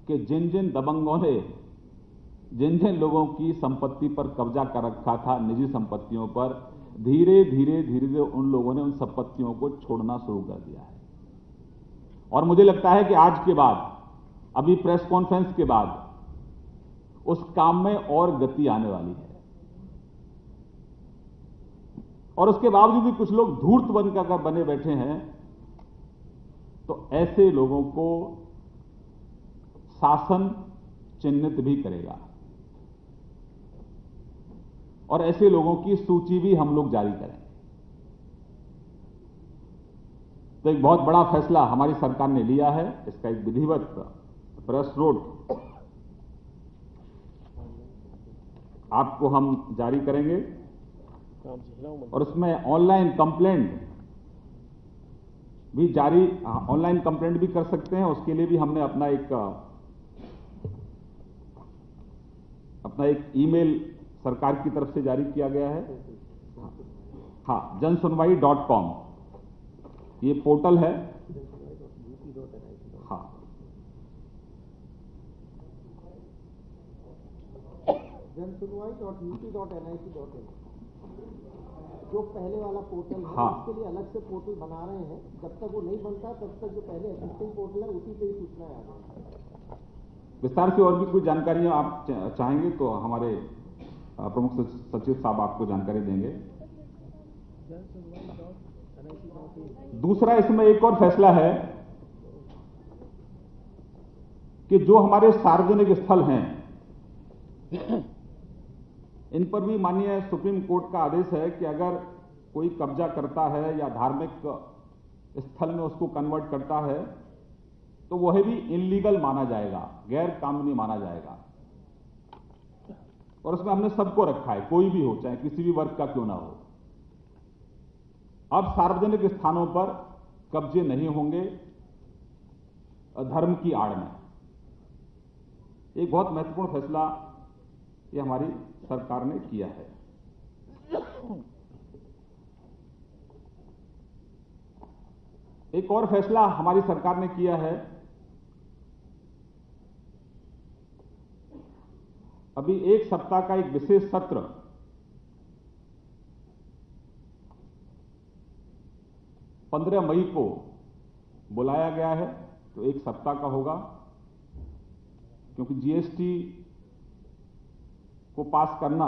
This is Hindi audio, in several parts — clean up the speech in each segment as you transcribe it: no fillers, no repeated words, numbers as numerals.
कि जिन जिन दबंगों ने जिन जिन लोगों की संपत्ति पर कब्जा कर रखा था, निजी संपत्तियों पर, धीरे धीरे धीरे धीरे उन लोगों ने उन संपत्तियों को छोड़ना शुरू कर दिया है। और मुझे लगता है कि आज के बाद, अभी प्रेस कॉन्फ्रेंस के बाद, उस काम में और गति आने वाली है। और उसके बावजूद भी कुछ लोग धूर्त बनकर बने बैठे हैं, तो ऐसे लोगों को शासन चिन्हित भी करेगा और ऐसे लोगों की सूची भी हम लोग जारी करेंगे। तो एक बहुत बड़ा फैसला हमारी सरकार ने लिया है। इसका एक विधिवत प्रेस नोट आपको हम जारी करेंगे और उसमें ऑनलाइन कंप्लेंट भी जारी, ऑनलाइन कंप्लेंट भी कर सकते हैं। उसके लिए भी हमने अपना एक ईमेल सरकार की तरफ से जारी किया गया है। हाँ, जनसुनवाई.com ये पोर्टल है। हाँ, जनसुनवाई.up.nic.in जो पहले वाला पोर्टल है, हाँ, उसके लिए अलग से पोर्टल बना रहे हैं। जब तक वो नहीं बनता तब तक जो पहले एग्जिस्टिंग पोर्टल है उसी पे ही सूचनाएं आ जाएंगी। विस्तार से और भी कुछ जानकारियां आप चाहेंगे तो हमारे प्रमुख सचिव साहब आपको जानकारी देंगे। दूसरा, इसमें एक और फैसला है कि जो हमारे सार्वजनिक स्थल हैं, इन पर भी माननीय सुप्रीम कोर्ट का आदेश है कि अगर कोई कब्जा करता है या धार्मिक स्थल में उसको कन्वर्ट करता है तो वह भी इनलीगल माना जाएगा, गैर कानूनी माना जाएगा। और उसमें हमने सबको रखा है, कोई भी हो, चाहे किसी भी वर्ग का क्यों ना हो। अब सार्वजनिक स्थानों पर कब्जे नहीं होंगे धर्म की आड़ में। एक बहुत महत्वपूर्ण फैसला ये हमारी सरकार ने किया है। एक और फैसला हमारी सरकार ने किया है, अभी एक सप्ताह का एक विशेष सत्र 15 मई को बुलाया गया है। तो एक सप्ताह का होगा, क्योंकि जीएसटी को पास करना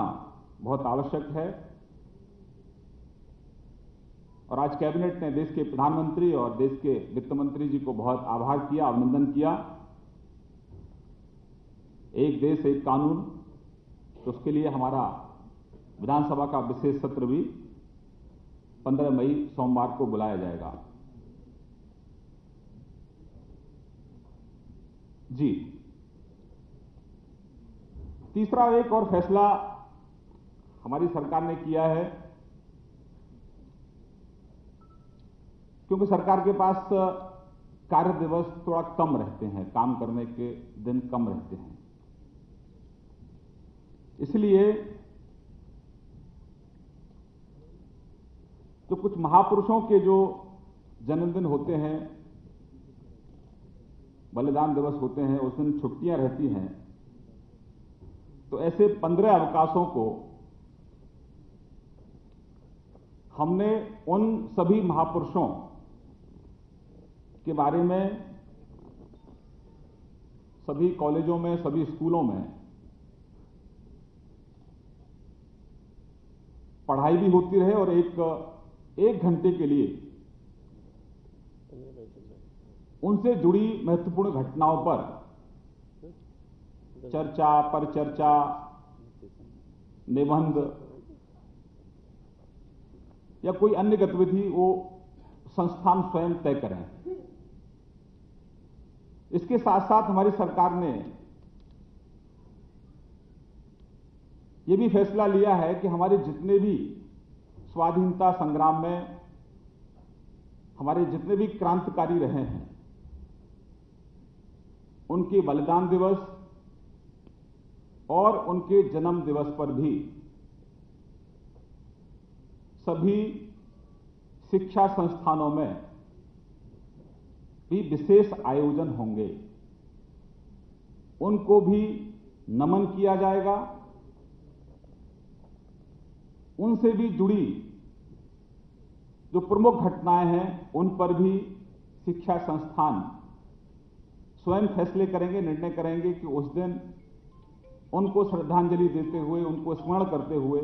बहुत आवश्यक है। और आज कैबिनेट ने देश के प्रधानमंत्री और देश के वित्त मंत्री जी को बहुत आभार किया, अभिनंदन किया। एक देश एक कानून, तो उसके लिए हमारा विधानसभा का विशेष सत्र भी 15 मई सोमवार को बुलाया जाएगा। जी, तीसरा एक और फैसला हमारी सरकार ने किया है, क्योंकि सरकार के पास कार्य दिवस थोड़ा कम रहते हैं, काम करने के दिन कम रहते हैं, इसलिए तो कुछ महापुरुषों के जो जन्मदिन होते हैं, बलिदान दिवस होते हैं, उस दिन छुट्टियां रहती हैं। तो ऐसे 15 अवकाशों को हमने उन सभी महापुरुषों के बारे में सभी कॉलेजों में, सभी स्कूलों में पढ़ाई भी होती रहे और एक घंटे के लिए उनसे जुड़ी महत्वपूर्ण घटनाओं पर चर्चा, परिचर्चा, निबंध या कोई अन्य गतिविधि वो संस्थान स्वयं तय करें। इसके साथ साथ हमारी सरकार ने यह भी फैसला लिया है कि हमारे जितने भी स्वाधीनता संग्राम में हमारे जितने भी क्रांतिकारी रहे हैं, उनके बलिदान दिवस और उनके जन्म दिवस पर भी सभी शिक्षा संस्थानों में भी विशेष आयोजन होंगे। उनको भी नमन किया जाएगा। उनसे भी जुड़ी जो प्रमुख घटनाएं हैं उन पर भी शिक्षा संस्थान स्वयं फैसले करेंगे, निर्णय करेंगे कि उस दिन उनको श्रद्धांजलि देते हुए, उनको स्मरण करते हुए,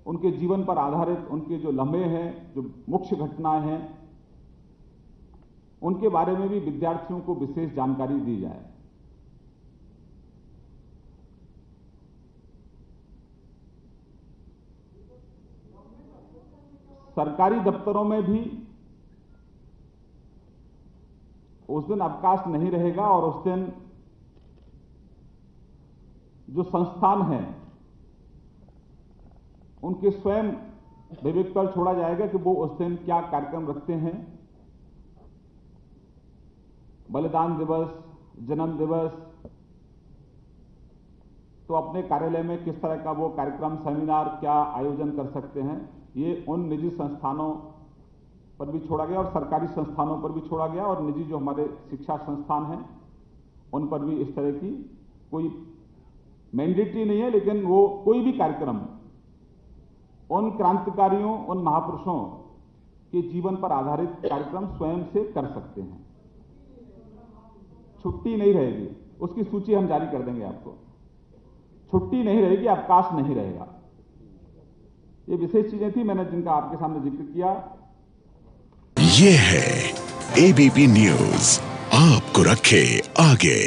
उनके जीवन पर आधारित उनके जो लम्हे हैं, जो मुख्य घटनाएं हैं, उनके बारे में भी विद्यार्थियों को विशेष जानकारी दी जाए। सरकारी दफ्तरों में भी उस दिन अवकाश नहीं रहेगा और उस दिन जो संस्थान हैं उनके स्वयं विवेक पर छोड़ा जाएगा कि वो उस दिन क्या कार्यक्रम रखते हैं। बलिदान दिवस, जन्म दिवस, तो अपने कार्यालय में किस तरह का वो कार्यक्रम, सेमिनार क्या आयोजन कर सकते हैं, ये उन निजी संस्थानों पर भी छोड़ा गया और सरकारी संस्थानों पर भी छोड़ा गया। और निजी जो हमारे शिक्षा संस्थान हैं उन पर भी इस तरह की कोई मैंडेटरी नहीं है, लेकिन वो कोई भी कार्यक्रम उन क्रांतिकारियों, उन महापुरुषों के जीवन पर आधारित कार्यक्रम स्वयं से कर सकते हैं। छुट्टी नहीं रहेगी, उसकी सूची हम जारी कर देंगे आपको। छुट्टी नहीं रहेगी, अवकाश नहीं रहेगा। ये विशेष चीजें थी मैंने जिनका आपके सामने जिक्र किया। ये है एबीपी न्यूज, आपको रखे आगे।